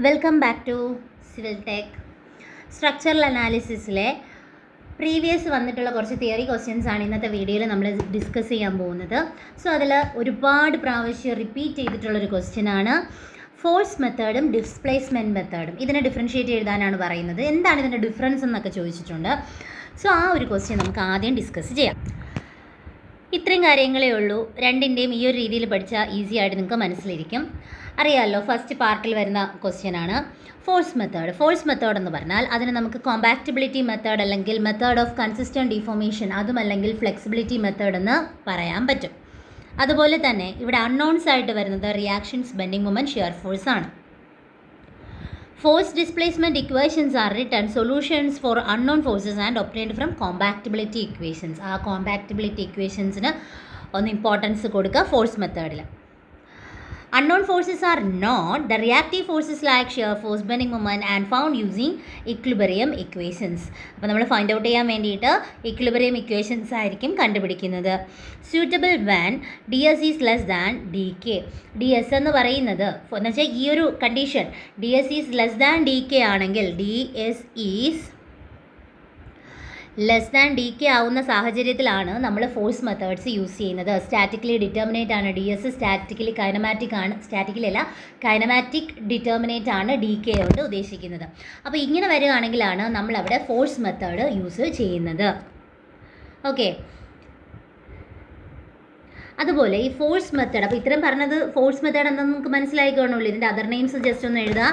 Welcome back to civil tech. Structural അനാലിസിസിലെ previous വന്നിട്ടുള്ള കുറച്ച് തിയറി ക്വസ്റ്റ്യൻസ് ആണ് ഇന്നത്തെ വീഡിയോയിൽ നമ്മൾ ഡിസ്കസ് ചെയ്യാൻ പോകുന്നത്. സോ അതിൽ ഒരുപാട് പ്രാവശ്യം റിപ്പീറ്റ് ചെയ്തിട്ടുള്ളൊരു ക്വസ്റ്റ്യൻ ആണ് ഫോഴ്സ് മെത്തേഡും ഡിസ്പ്ലേസ്മെൻറ്റ് മെത്തേഡും. ഇതിനെ ഡിഫറൻഷ്യേറ്റ് എഴുതാനാണ് പറയുന്നത്. എന്താണ് ഇതിൻ്റെ ഡിഫറൻസ് എന്നൊക്കെ ചോദിച്ചിട്ടുണ്ട്. സോ ആ ഒരു ക്വസ്റ്റ്യൻ നമുക്ക് ആദ്യം ഡിസ്കസ് ചെയ്യാം. ഇത്രയും കാര്യങ്ങളേ ഉള്ളൂ. രണ്ടിൻ്റെയും ഈ ഒരു രീതിയിൽ പഠിച്ചാൽ ഈസി ആയിട്ട് നിങ്ങൾക്ക് മനസ്സിലിരിക്കും. അറിയാമല്ലോ, ഫസ്റ്റ് പാർട്ടിൽ വരുന്ന ക്വസ്റ്റ്യൻ ആണ് ഫോഴ്സ് മെത്തേഡ്. ഫോഴ്സ് മെത്തേഡ് എന്ന് പറഞ്ഞാൽ അതിന് നമുക്ക് കോമ്പാക്റ്റബിലിറ്റി മെത്തേഡ് അല്ലെങ്കിൽ മെത്തേഡ് ഓഫ് കൺസിസ്റ്റൻറ്റ് ഡിഫോർമേഷൻ, അതുമല്ലെങ്കിൽ ഫ്ലെക്സിബിലിറ്റി മെത്തേഡ് എന്ന് പറയാൻ പറ്റും. അതുപോലെ തന്നെ ഇവിടെ അൺനോൺസ് ആയിട്ട് വരുന്നത് reactions, bending moment, shear force ആണ്. Force displacement equations are written solutions for unknown forces and obtained from compactability equations. ആ കോമ്പാക്റ്റബിലിറ്റി ഇക്വേഷൻസിന് ഒന്ന് ഇമ്പോർട്ടൻസ് കൊടുക്കുക ഫോഴ്സ് മെത്തേഡിൽ. Unknown forces are not the reactive forces like shear force, bending moment and found using equilibrium equations. അപ്പോൾ നമ്മൾ find out ചെയ്യാൻ വേണ്ടിയിട്ട് equilibrium equations ആയിരിക്കും കണ്ടുപിടിക്കുന്നത്. Suitable when ds is less than dk. ds എന്ന് പറയുന്നത് എന്ന് വെച്ചാൽ ഈ ഒരു condition ds is less than dk ആണെങ്കിൽ ds is less than D K ആവുന്ന സാഹചര്യത്തിലാണ് നമ്മൾ ഫോഴ്സ് മെത്തേഡ്സ് യൂസ് ചെയ്യുന്നത്. സ്റ്റാറ്റിക്കലി ഡിറ്റർമിനേറ്റ് ആണ് ഡി എസ്, സ്റ്റാറ്റിക്കലി കൈനമാറ്റിക് ആണ്, സ്റ്റാറ്റിക്കലി അല്ല കൈനമാറ്റിക് ഡിറ്റർമിനേറ്റ് ആണ് ഡി കെ കൊണ്ട് ഉദ്ദേശിക്കുന്നത്. അപ്പോൾ ഇങ്ങനെ വരികയാണെങ്കിലാണ് നമ്മളവിടെ ഫോഴ്സ് മെത്തേഡ് യൂസ് ചെയ്യുന്നത്. ഓക്കെ, അതുപോലെ ഈ ഫോഴ്സ് മെത്തേഡ്, അപ്പോൾ ഇത്രയും പറഞ്ഞത് ഫോഴ്സ് മെത്തേഡ് എന്താണെന്ന് നമുക്ക് മനസ്സിലായിക്കോണമല്ലോ. ഇതിൻ്റെ അതർ നെയിംസ് ജസ്റ്റ് ഒന്ന് എഴുതുക.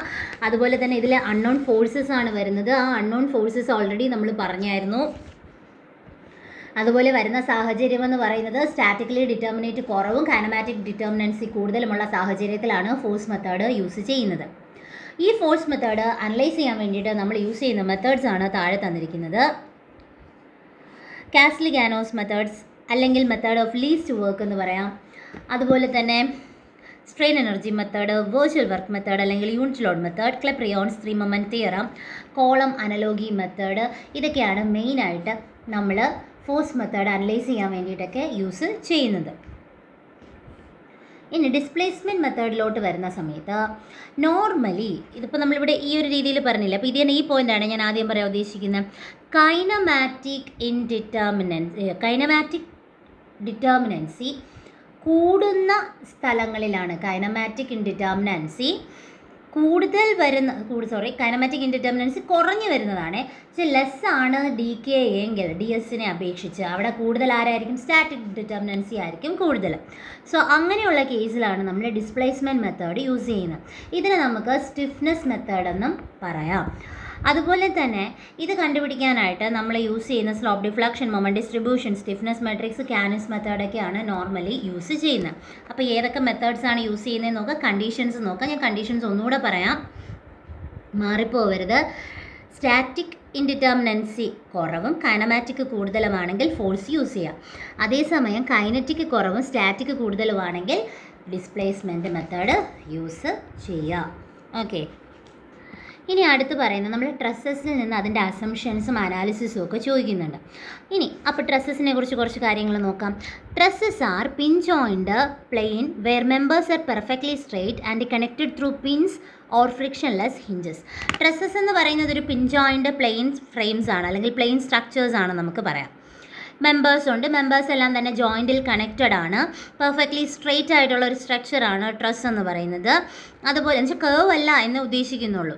അതുപോലെ തന്നെ ഇതിൽ അൺനോൺ ഫോഴ്സസ് ആണ് വരുന്നത്. ആ അൺനോൺ ഫോഴ്സസ് ഓൾറെഡി നമ്മൾ പറഞ്ഞായിരുന്നു. അതുപോലെ വരുന്ന സാഹചര്യം എന്ന് പറയുന്നത് സ്റ്റാറ്റിക്കലി ഡിറ്റർമിനേറ്റ് കുറവും കൈനമാറ്റിക് ഡിറ്റർമിനൻസി കൂടുതലുമുള്ള സാഹചര്യത്തിലാണ് ഫോഴ്സ് മെത്തേഡ് യൂസ് ചെയ്യുന്നത്. ഈ ഫോഴ്സ് മെത്തേഡ് അനലൈസ് ചെയ്യാൻ വേണ്ടിയിട്ട് നമ്മൾ യൂസ് ചെയ്യുന്ന മെത്തേഡ്സ് ആണ് താഴെ തന്നിരിക്കുന്നത്. കാസ്ലിഗാനോസ് മെത്തേഡ്സ് അല്ലെങ്കിൽ മെത്തേഡ് ഓഫ് ലീസ്റ്റ് വർക്ക് എന്ന് പറയാം. അതുപോലെ തന്നെ strain energy method, virtual work method അല്ലെങ്കിൽ unit load method, Clapeyron's three moment theorem, column analogy method, ഇതൊക്കെയാണ് മെയിനായിട്ട് നമ്മൾ ഫോഴ്സ് മെത്തേഡ് അനലൈസ് ചെയ്യാൻ വേണ്ടിയിട്ടൊക്കെ യൂസ് ചെയ്യുന്നത്. ഇനി ഡിസ്പ്ലേസ്മെൻറ്റ് മെത്തേഡിലോട്ട് വരുന്ന സമയത്ത് നോർമലി ഇതിപ്പോൾ നമ്മളിവിടെ ഈ ഒരു രീതിയിൽ പറഞ്ഞില്ല. അപ്പോൾ ഇത് തന്നെ ഈ പോയിൻ്റാണ് ഞാൻ ആദ്യം പറയാൻ ഉദ്ദേശിക്കുന്നത്. കൈനമാറ്റിക് ഡിറ്റർമിനൻസി കൂടുന്ന സ്ഥലങ്ങളിലാണ് കൈനമാറ്റിക് ഇൻഡിറ്റർമിനൻസി കൈനമാറ്റിക് ഇൻഡിറ്റർമിനൻസി കുറഞ്ഞു വരുന്നതാണ്. പക്ഷേ ലെസ് ആണ് ഡി കെ എങ്കിൽ ഡി എസിനെ അപേക്ഷിച്ച് അവിടെ കൂടുതൽ ആരായിരിക്കും? സ്റ്റാറ്റിക് ഡിറ്റർമിനൻസി ആയിരിക്കും കൂടുതൽ. സോ അങ്ങനെയുള്ള കേസിലാണ് നമ്മൾ ഡിസ്പ്ലേസ്മെൻറ്റ് മെത്തേഡ് യൂസ് ചെയ്യുന്നത്. ഇതിനെ നമുക്ക് സ്റ്റിഫ്നെസ് മെത്തേഡ് എന്നും പറയാം. അതുപോലെ തന്നെ ഇത് കണ്ടുപിടിക്കാനായിട്ട് നമ്മൾ യൂസ് ചെയ്യുന്ന slope deflection, moment distribution, stiffness matrix, Kani's മെത്തേഡൊക്കെയാണ് നോർമലി യൂസ് ചെയ്യുന്നത്. അപ്പോൾ ഏതൊക്കെ മെത്തേഡ്സ് ആണ് യൂസ് ചെയ്യുന്നത് നോക്കുക, കണ്ടീഷൻസ് നോക്കുക. ഞാൻ കണ്ടീഷൻസ് ഒന്നുകൂടെ പറയാം, മാറിപ്പോവരുത്. സ്റ്റാറ്റിക് ഇൻഡിറ്റർമിനൻസി കുറവും കൈനമാറ്റിക് കൂടുതലുമാണെങ്കിൽ ഫോഴ്സ് യൂസ് ചെയ്യുക. അതേസമയം കൈനറ്റിക് കുറവും സ്റ്റാറ്റിക് കൂടുതലുമാണെങ്കിൽ ഡിസ്പ്ലേസ്മെൻറ്റ് മെത്തേഡ് യൂസ് ചെയ്യുക. ഓക്കെ, ഇനി അടുത്ത് പറയുന്നത് നമ്മൾ ട്രസ്സസിൽ നിന്ന് അതിൻ്റെ അസംഷൻസും അനാലിസിസും ഒക്കെ ചോദിക്കുന്നുണ്ട്. ഇനി അപ്പോൾ ട്രസ്സസിനെ കുറിച്ച് കുറച്ച് കാര്യങ്ങൾ നോക്കാം. Trusses are pin jointed plane where members are perfectly straight and connected through pins or frictionless hinges. Trusses എന്ന് പറയുന്നത് ഒരു പിൻ ജോയിൻഡ് പ്ലെയിൻ ഫ്രെയിംസ് ആണ്, അല്ലെങ്കിൽ പ്ലെയിൻ സ്ട്രക്ചേഴ്സ് ആണ് നമുക്ക് പറയാം. മെമ്പേഴ്സ് ഉണ്ട്, മെമ്പേഴ്സ് എല്ലാം തന്നെ ജോയിൻറ്റിൽ കണക്റ്റഡ് ആണ്, പെർഫെക്റ്റ്ലി സ്ട്രെയിറ്റ് ആയിട്ടുള്ള ഒരു സ്ട്രക്ചറാണ് ട്രസ് എന്ന് പറയുന്നത്. അതുപോലെ എന്ന് വെച്ചാൽ കേർവ് അല്ല എന്ന് ഉദ്ദേശിക്കുന്നുള്ളൂ.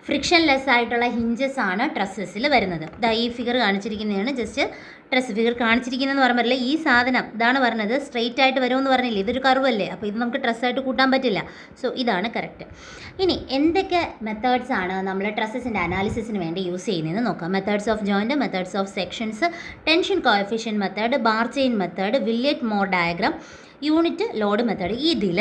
ഫ്രിക്ഷൻലെസ് ആയിട്ടുള്ള ഹിഞ്ചസ് ആണ് ട്രസ്സസിൽ വരുന്നത്. ഈ ഫിഗർ കാണിച്ചിരിക്കുന്നതാണ് ജസ്റ്റ് ട്രസ് ഫിഗർ കാണിച്ചിരിക്കുന്നതെന്ന് പറയുമ്പോൾ ഈ സാധനം ഇതാണ് പറഞ്ഞത്. സ്ട്രെയിറ്റ് ആയിട്ട് വരുമെന്ന് പറഞ്ഞില്ലേ, ഇതൊരു കർവല്ലേ, അപ്പോൾ ഇത് നമുക്ക് ട്രസ്സായിട്ട് കൂട്ടാൻ പറ്റില്ല. സോ ഇതാണ് കറക്റ്റ്. ഇനി എന്തൊക്കെ മെത്തേഡ്സ് ആണ് നമ്മൾ ട്രസ്സസിൻ്റെ അനാലിസിസിന് വേണ്ടി യൂസ് ചെയ്യുന്നതെന്ന് നോക്കാം. Methods of joint, methods of sections, tension coefficient method, bar chain method, Williot Mohr diagram, unit load method. ഇതിൽ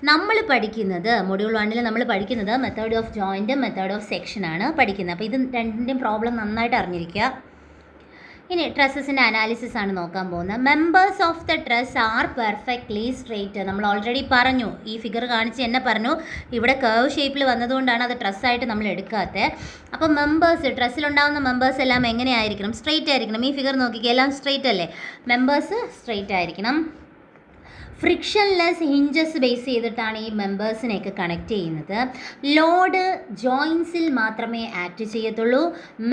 നമ്മൾ പഠിക്കുന്നത് മൊഡ്യൂൾ 1 നമ്മൾ പഠിക്കുന്നത് method of joint, method of സെക്ഷനാണ് പഠിക്കുന്നത്. അപ്പോൾ ഇത് രണ്ടിൻ്റെയും പ്രോബ്ലം നന്നായിട്ട് അറിഞ്ഞിരിക്കുക. ഇനി ട്രസ്സസിൻ്റെ അനാലിസിസ് ആണ് നോക്കാൻ പോകുന്നത്. Members of the truss are perfectly straight. നമ്മൾ ഓൾറെഡി പറഞ്ഞു, ഈ ഫിഗർ കാണിച്ച് എന്നെ പറഞ്ഞു ഇവിടെ കർവ് ഷേപ്പിൽ വന്നതുകൊണ്ടാണ് അത് ട്രസ്സായിട്ട് നമ്മൾ എടുക്കാത്തത്. അപ്പോൾ മെമ്പേഴ്സ്, ട്രസ്സിലുണ്ടാകുന്ന മെമ്പേഴ്സ് എല്ലാം എങ്ങനെയായിരിക്കണം? സ്ട്രെയിറ്റ് ആയിരിക്കണം. ഈ ഫിഗർ നോക്കിക്കുക, എല്ലാം സ്ട്രെയിറ്റ് അല്ലേ? മെമ്പേഴ്സ് സ്ട്രെയിറ്റ് ആയിരിക്കണം. ഫ്രിക്ഷൻലെസ് ഹിഞ്ചസ് ബേസ് ചെയ്തിട്ടാണ് ഈ മെമ്പേഴ്സിനെയൊക്കെ കണക്ട് ചെയ്യുന്നത്. ലോഡ് ജോയിൻസിൽ മാത്രമേ ആക്ട് ചെയ്യത്തുള്ളൂ,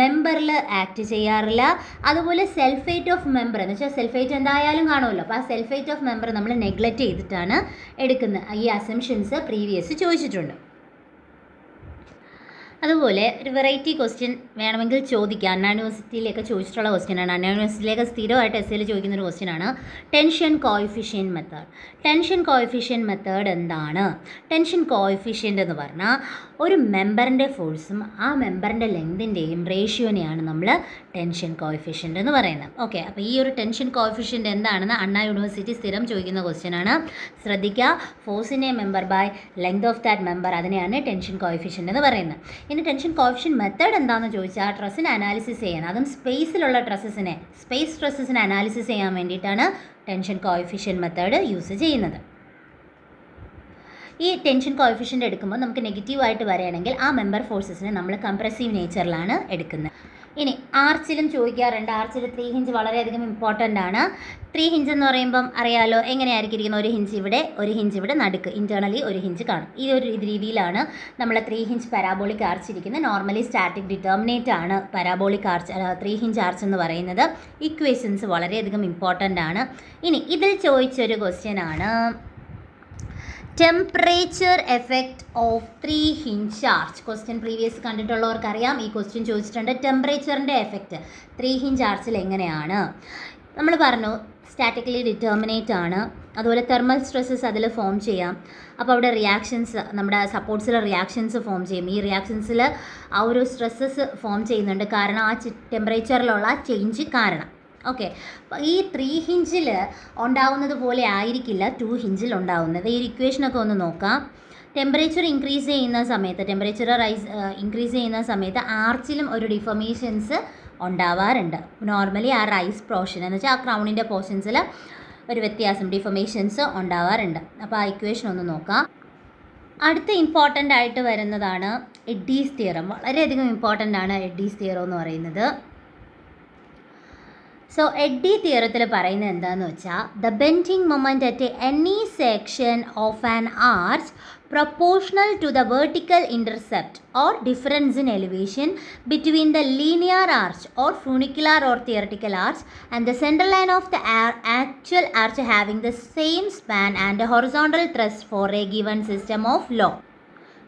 മെമ്പറിൽ ആക്ട് ചെയ്യാറില്ല. അതുപോലെ സെൽഫേറ്റ് ഓഫ് മെമ്പർ എന്ന് വെച്ചാൽ സെൽഫേറ്റ് എന്തായാലും കാണുമല്ലോ, അപ്പോൾ ആ സെൽഫേറ്റ് ഓഫ് മെമ്പർ നമ്മൾ നെഗ്ലക്റ്റ് ചെയ്തിട്ടാണ് എടുക്കുന്നത്. ഈ അസംഷൻസ് പ്രീവിയസ് ചോദിച്ചിട്ടുണ്ട്. അതുപോലെ ഒരു വെറൈറ്റി ക്വസ്റ്റ്യൻ വേണമെങ്കിൽ ചോദിക്കാം. അണ്ണാ യൂണിവേഴ്സിറ്റിയിലൊക്കെ ചോദിച്ചിട്ടുള്ള ക്വസ്റ്റ്യനാണ്. അണ്ണാ യൂണിവേഴ്സിറ്റിയിലേക്ക് സ്ഥിരമായിട്ട് എസ്സേയിൽ ചോദിക്കുന്നൊരു ക്വസ്റ്റ്യനാണ് tension coefficient method. Tension coefficient method എന്താണ്? ടെൻഷൻ കോഎഫിഷ്യൻ്റ് എന്ന് പറഞ്ഞാൽ ഒരു മെമ്പറിൻ്റെ ഫോഴ്സും ആ മെമ്പറിൻ്റെ ലെങ്തിൻ്റെയും റേഷ്യോനെയാണ് നമ്മൾ ടെൻഷൻ കോഎഫിഷ്യൻ്റ് എന്ന് പറയുന്നത്. ഓക്കെ, അപ്പോൾ ഈ ഒരു ടെൻഷൻ കോഎഫിഷ്യൻ്റ് എന്താണെന്ന് അണ്ണാ യൂണിവേഴ്സിറ്റി സ്ഥിരം ചോദിക്കുന്ന ക്വസ്റ്റ്യനാണ്. ശ്രദ്ധിക്കുക, ഫോഴ്സിനെ member by length of that member, അതിനെയാണ് ടെൻഷൻ കോഎഫിഷ്യൻ്റ് എന്ന് പറയുന്നത്. ഇനി ടെൻഷൻ കോഎഫിഷ്യൻറ്റ് മെത്തേഡ് എന്താണെന്ന് ചോദിച്ചാൽ ട്രസ്സിനെ അനാലിസിസ് ചെയ്യാൻ, അതും സ്പേസിലുള്ള സ്പേസ് സ്ട്രെസ്സസിനെ അനാലിസിസ് ചെയ്യാൻ വേണ്ടിയിട്ടാണ് ടെൻഷൻ കോഎഫിഷ്യൻറ്റ് മെത്തേഡ് യൂസ് ചെയ്യുന്നത്. ഈ ടെൻഷൻ കോഎഫിഷ്യൻ്റ് എടുക്കുമ്പോൾ നമുക്ക് നെഗറ്റീവായിട്ട് വരികയാണെങ്കിൽ ആ മെമ്പർ ഫോഴ്സസിനെ നമ്മൾ കംപ്രസീവ് നേച്ചറിലാണ് എടുക്കുന്നത്. ഇനി ആർച്ചിലും ചോദിക്കാറുണ്ട്. ആർച്ചിൽ 3 ഹിഞ്ച് വളരെയധികം ഇമ്പോർട്ടൻ്റ് ആണ്. 3 ഹിഞ്ച് എന്ന് പറയുമ്പം അറിയാലോ എങ്ങനെയായിരിക്കും ഇരിക്കുന്നത്. ഒരു ഹിഞ്ച് ഇവിടെ, ഒരു ഹിഞ്ച് ഇവിടെ, നടുക്ക് ഇൻറ്റേർണലി ഒരു ഹിഞ്ച് കാണും. ഈ ഒരു രീതിയിലാണ് നമ്മൾ 3 ഹിഞ്ച് പാരാബോളിക് ആർച്ച് ഇരിക്കുന്നത്. നോർമലി സ്റ്റാറ്റിക് ഡിറ്റർമിനേറ്റ് ആണ് പാരാബോളിക് ആർച്ച് 3 ഹിഞ്ച് ആർച്ച് എന്ന് പറയുന്നത്. ഇക്വേഷൻസ് വളരെയധികം ഇമ്പോർട്ടൻ്റ് ആണ്. ഇനി ഇതിൽ ചോദിച്ചൊരു ക്വസ്റ്റ്യൻ ആണ് temperature effect of 3 hinge arch. Question previous കണ്ടിട്ടുള്ളവർക്കറിയാം, ഈ ക്വസ്റ്റ്യൻ ചോദിച്ചിട്ടുണ്ട്. ടെമ്പറേച്ചറിൻ്റെ എഫക്റ്റ് 3 ഹിഞ്ച് ആർച്ചിൽ എങ്ങനെയാണ്? നമ്മൾ പറഞ്ഞു സ്റ്റാറ്റിക്കലി ഡിറ്റർമിനേറ്റ് ആണ്. അതുപോലെ തെർമൽ സ്ട്രെസ്സസ് അതിൽ ഫോം ചെയ്യാം. അപ്പോൾ അവിടെ റിയാക്ഷൻസ്, നമ്മുടെ സപ്പോർട്ട്സിൽ റിയാക്ഷൻസ് ഫോം ചെയ്യും. ഈ റിയാക്ഷൻസിൽ ആ ഒരു സ്ട്രെസ്സസ് ഫോം ചെയ്യുന്നുണ്ട്, കാരണം ആ ടെമ്പറേച്ചറിലുള്ള ചേഞ്ച് കാരണം. ഓക്കെ, ഈ 3 ഹിഞ്ചിൽ ഉണ്ടാവുന്നത് പോലെ ആയിരിക്കില്ല 2 ഹിഞ്ചിൽ ഉണ്ടാവുന്നത്. ഈ ഇക്വേഷനൊക്കെ ഒന്ന് നോക്കാം. ടെമ്പറേച്ചർ ഇൻക്രീസ് ചെയ്യുന്ന സമയത്ത് ആർച്ചിലും ഒരു ഡിഫോർമേഷൻസ് ഉണ്ടാവാറുണ്ട്. നോർമലി ആ റൈസ് പോർഷൻ എന്ന് വെച്ചാൽ ആ ക്രൗണിൻ്റെ പോർഷൻസിൽ ഒരു വ്യത്യാസം, ഡിഫോർമേഷൻസ് ഉണ്ടാവാറുണ്ട്. അപ്പോൾ ആ ഇക്വേഷൻ ഒന്ന് നോക്കാം. അടുത്ത ഇമ്പോർട്ടൻ്റ് ആയിട്ട് വരുന്നതാണ് എഡ്ഡീസ് തിയറം. വളരെയധികം ഇമ്പോർട്ടൻ്റ് ആണ് എഡ്ഡീസ് തിയറം എന്ന് പറയുന്നത്. സോ എഡ്ഡി തിയറത്തിൽ പറയുന്നത് എന്താണെന്ന് വെച്ചാൽ the bending moment at any section of an arch proportional to the vertical intercept or difference in elevation between the linear arch or funicular or theoretical arch and the center line of the actual arch having the same span and a horizontal thrust for a given system of law.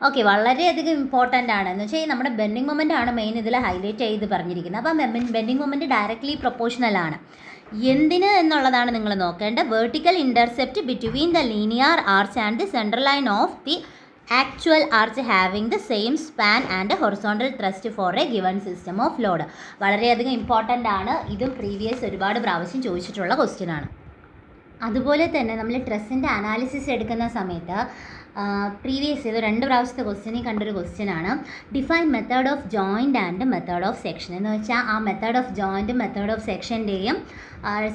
Okay, വളരെയധികം important ആണ്. എന്ന് വെച്ചാൽ നമ്മുടെ bending moment ആണ് main ഇതിൽ highlight ചെയ്ത് പറഞ്ഞിരിക്കുന്നത്. അപ്പം ബെൻഡിങ് മൊമെൻറ്റ് ഡയറക്റ്റ്ലി പ്രൊപ്പോർഷണൽ ആണ്. എന്തിന് എന്നുള്ളതാണ് നിങ്ങൾ നോക്കേണ്ടത്. Vertical intercept between the linear arch and the central line of the actual arch having the same span and horizontal thrust for a given system of load. വളരെയധികം important ആണ്. ഇതും previous ഒരുപാട് പ്രാവശ്യം ചോദിച്ചിട്ടുള്ള ക്വസ്റ്റ്യൻ ആണ്. അതുപോലെ തന്നെ നമ്മൾ ട്രസ്സിൻ്റെ അനാലിസിസ് എടുക്കുന്ന സമയത്ത് പ്രീവിയസ് ചെയ്ത് 2 പ്രാവശ്യത്തെ ക്വസ്റ്റ്യനിൽ കണ്ടൊരു ക്വസ്റ്റ്യനാണ് define method of joint and method of section. എന്ന് വെച്ചാൽ ആ മെത്തേഡ് ഓഫ് ജോയിൻറ്റും മെത്തേഡ് ഓഫ് സെക്ഷൻ്റെയും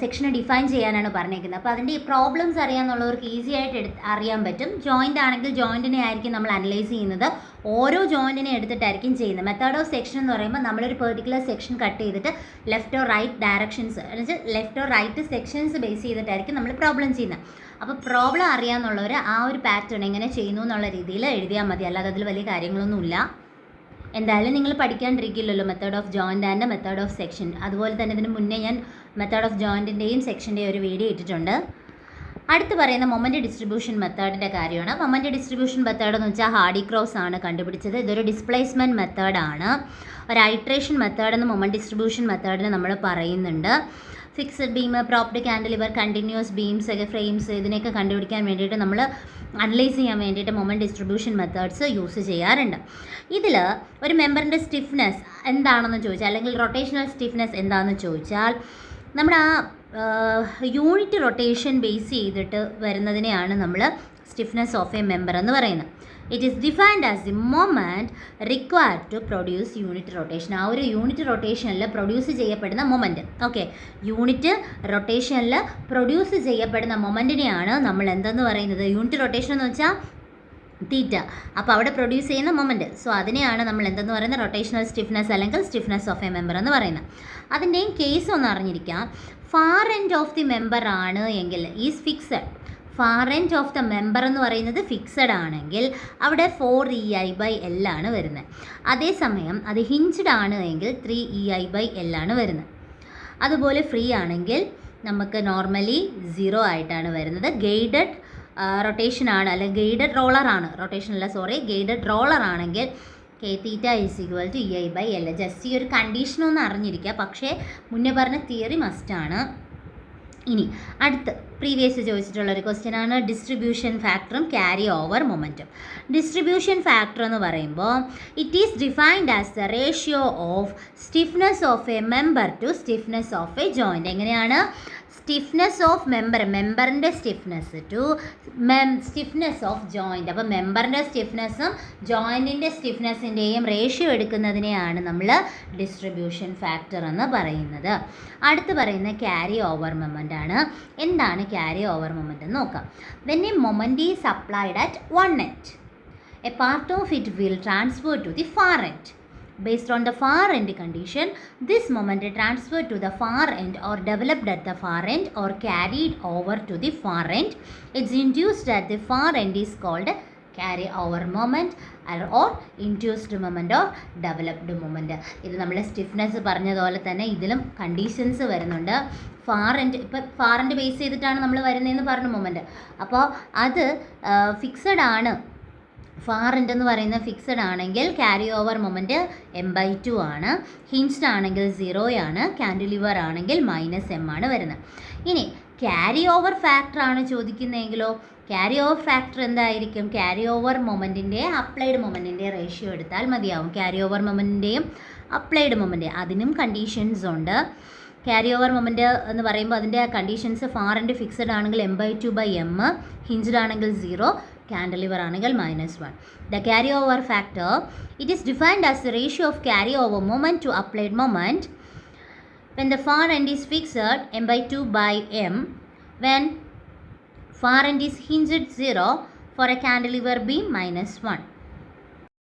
സെക്ഷനെ ഡിഫൈൻ ചെയ്യാനാണ് പറഞ്ഞേക്കുന്നത്. അപ്പോൾ അതിൻ്റെ ഈ പ്രോബ്ലംസ് അറിയാമെന്നുള്ളവർക്ക് ഈസി ആയിട്ട് അറിയാൻ പറ്റും. ജോയിൻ്റ് ആണെങ്കിൽ ജോയിൻറ്റിനെ ആയിരിക്കും നമ്മൾ അനലൈസ് ചെയ്യുന്നത്, ഓരോ ജോയിൻറ്റിനെ എടുത്തിട്ടായിരിക്കും ചെയ്യുന്നത്. മെത്തേഡ് ഓഫ് സെക്ഷൻ എന്ന് പറയുമ്പോൾ നമ്മളൊരു പെർട്ടിക്കുലർ സെക്ഷൻ കട്ട് ചെയ്തിട്ട് ലെഫ്റ്റ് ഓർ റൈറ്റ് ഡയറക്ഷൻസ് എന്ന് വെച്ചാൽ left or right sections base ചെയ്തിട്ടായിരിക്കും നമ്മൾ പ്രോബ്ലം ചെയ്യുന്നത്. അപ്പോൾ പ്രോബ്ലം അറിയാമെന്നുള്ളവർ ആ ഒരു പാറ്റേൺ എങ്ങനെ ചെയ്യുന്നു എന്നുള്ള രീതിയിൽ എഴുതിയാൽ മതി, അല്ലാതെ അതിൽ വലിയ കാര്യങ്ങളൊന്നുമില്ല. എന്തായാലും നിങ്ങൾ പഠിക്കാണ്ടിരിക്കില്ലല്ലോ method of joint and method of section. അതുപോലെ തന്നെ ഇതിന് മുന്നേ ഞാൻ മെത്തേഡ് ഓഫ് ജോയിൻറ്റിൻ്റെയും സെക്ഷൻ്റെയും ഒരു വീഡിയോ ഇട്ടിട്ടുണ്ട്. അടുത്ത് പറയുന്ന മൊമെൻ്റ് ഡിസ്ട്രിബ്യൂഷൻ മെത്തേഡിൻ്റെ കാര്യമാണ്. മൊമെൻ്റ് ഡിസ്ട്രിബ്യൂഷൻ മെത്തേഡ് എന്ന് വെച്ചാൽ ഹാർഡി ക്രോസ് ആണ് കണ്ടുപിടിച്ചത്. ഇതൊരു ഡിസ്പ്ലേസ്മെൻറ്റ് മെത്തേഡാണ്. ഒരു ഐട്രേഷൻ മെത്തേഡ് എന്ന് മൊമെൻ്റ് ഡിസ്ട്രിബ്യൂഷൻ മെത്തേഡിന് നമ്മൾ പറയുന്നുണ്ട്. Fixed beam, propped cantilever, continuous beams ഒക്കെ ഫ്രെയിംസ് ഇതിനെയൊക്കെ കണ്ടുപിടിക്കാൻ വേണ്ടിയിട്ട് നമ്മൾ അനലൈസ് ചെയ്യാൻ വേണ്ടിയിട്ട് മൊമെൻ്റ് ഡിസ്ട്രിബ്യൂഷൻ മെത്തേഡ്സ് യൂസ് ചെയ്യാറുണ്ട്. ഇതിൽ ഒരു മെമ്പറിൻ്റെ സ്റ്റിഫ്നെസ് എന്താണെന്ന് ചോദിച്ചാൽ, അല്ലെങ്കിൽ റൊട്ടേഷണൽ സ്റ്റിഫ്നെസ് എന്താണെന്ന് ചോദിച്ചാൽ, നമ്മുടെ ആ യൂണിറ്റ് റൊട്ടേഷൻ ബേസ് ചെയ്തിട്ട് വരുന്നതിനെയാണ് നമ്മൾ സ്റ്റിഫ്നെസ് ഓഫ് എ മെമ്പർ എന്ന് പറയുന്നത്. It is defined as the moment required to produce unit rotation. ആ ഒരു യൂണിറ്റ് റൊട്ടേഷനിൽ പ്രൊഡ്യൂസ് ചെയ്യപ്പെടുന്ന മൊമെൻറ്റ്. ഓക്കെ, യൂണിറ്റ് റൊട്ടേഷനിൽ പ്രൊഡ്യൂസ് ചെയ്യപ്പെടുന്ന മൊമെൻറ്റിനെയാണ് നമ്മൾ എന്തെന്ന് പറയുന്നത്, യൂണിറ്റ് റൊട്ടേഷൻ എന്ന് വെച്ചാൽ തീറ്റ. അപ്പോൾ അവിടെ പ്രൊഡ്യൂസ് ചെയ്യുന്ന മൊമെൻറ്റ്. സോ അതിനെയാണ് നമ്മൾ എന്തെന്ന് പറയുന്നത്, റൊട്ടേഷണൽ സ്റ്റിഫ്നെസ് അല്ലെങ്കിൽ സ്റ്റിഫ്നെസ് ഓഫ് എ മെമ്പർ എന്ന് പറയുന്നത്. അതിൻ്റെയും കേസ് ഒന്ന് അറിഞ്ഞിരിക്കാം. Far end of the member ആണ് എങ്കിൽ is fixed. Far end of the member എന്ന് പറയുന്നത് ഫിക്സഡ് ആണെങ്കിൽ അവിടെ 4EI/L ആണ് വരുന്നത്. അതേസമയം അത് ഹിഞ്ച്ഡ് ആണ് എങ്കിൽ 3EI/L ആണ് വരുന്നത്. അതുപോലെ ഫ്രീ ആണെങ്കിൽ നമുക്ക് നോർമലി 0 ആയിട്ടാണ് വരുന്നത്. ഗൈഡഡ് റൊട്ടേഷനാണ് അല്ലെങ്കിൽ ഗൈഡഡ് റോളറാണ്, ഗൈഡഡ് റോളർ ആണെങ്കിൽ K θ = EI/L. ജസ്റ്റ് ഈ ഒരു കണ്ടീഷനൊന്ന് അറിഞ്ഞിരിക്കുക, പക്ഷേ മുന്നേ പറഞ്ഞ തിയറി മസ്റ്റാണ്. ഇനി അടുത്ത് പ്രീവിയസ് ചോദിച്ചിട്ടുള്ളൊരു ക്വസ്റ്റ്യൻ ആണ് ഡിസ്ട്രിബ്യൂഷൻ ഫാക്ടറും ക്യാരി ഓവർ മൊമെൻറ്റും. ഡിസ്ട്രിബ്യൂഷൻ ഫാക്ടർ എന്ന് പറയുമ്പോൾ it is defined as the ratio of stiffness of a member to stiffness of a joint. എങ്ങനെയാണ്? സ്റ്റിഫ്നെസ് ഓഫ് മെമ്പറിൻ്റെ stiffness to stiffness of joint. അപ്പോൾ മെമ്പറിൻ്റെ സ്റ്റിഫ്നെസ്സും ജോയിൻറ്റിൻ്റെ സ്റ്റിഫ്നെസ്സിൻ്റെയും റേഷ്യോ എടുക്കുന്നതിനെയാണ് നമ്മൾ ഡിസ്ട്രിബ്യൂഷൻ ഫാക്ടർ എന്ന് പറയുന്നത്. അടുത്ത് പറയുന്ന ക്യാരി ഓവർ മൊമെൻ്റ് ആണ്. എന്താണ് ക്യാരി ഓവർ മൊമെൻ്റ് എന്ന് നോക്കാം. When a moment is applied at one end, a part of it will transfer to the far end. Based on the far end condition, this moment transferred to the far end or developed at the far end or carried over to the far end, it's induced at the far end is called carry over moment or induced moment or developed moment. ഇത് നമ്മൾ stiffness പറഞ്ഞതുപോലെ തന്നെ ഇതിലും conditions വരുന്നുണ്ട്. ഇപ്പം far end base ചെയ്തിട്ടാണ് നമ്മൾ വരുന്നതെന്ന് പറഞ്ഞ മൊമെൻറ്റ്. അപ്പോൾ അത് ഫിക്സഡ് ആണ്. ഫാർ എൻഡ് എന്ന് പറയുന്നത് ഫിക്സഡ് ആണെങ്കിൽ ക്യാരി ഓവർ മൊമെൻറ്റ് m/2 ആണ്. ഹിഞ്ച്ഡ് ആണെങ്കിൽ 0 ആണ്. കാൻഡിലിവർ ആണെങ്കിൽ -m ആണ് വരുന്നത്. ഇനി ക്യാരി ഓവർ ഫാക്ടർ ആണ് ചോദിക്കുന്നതെങ്കിലോ, ക്യാരി ഓവർ ഫാക്ടർ എന്തായിരിക്കും? ക്യാരി ഓവർ മൊമെൻറ്റിൻ്റെ അപ്ലൈഡ് മൊമെൻറ്റിൻ്റെ റേഷ്യോ എടുത്താൽ മതിയാവും. ക്യാരി ഓവർ മൊമെൻറ്റിൻ്റെയും അപ്ലൈഡ് മൊമെൻറ്റ് അതിനും കണ്ടീഷൻസ് ഉണ്ട്. ക്യാരി ഓവർ മൊമെൻറ്റ് എന്ന് പറയുമ്പോൾ അതിൻ്റെ കണ്ടീഷൻസ് ഫാർ എൻഡ് ഫിക്സഡ് ആണെങ്കിൽ m/2/m, ഹിഞ്ച്ഡ് ആണെങ്കിൽ 0, cantilever ആണെങ്കിൽ -1. The carry over factor, it is defined as the ratio of carry over moment to applied moment when the far end is fixed m/2/m, when far end is hinged 0, for a cantilever beam -1.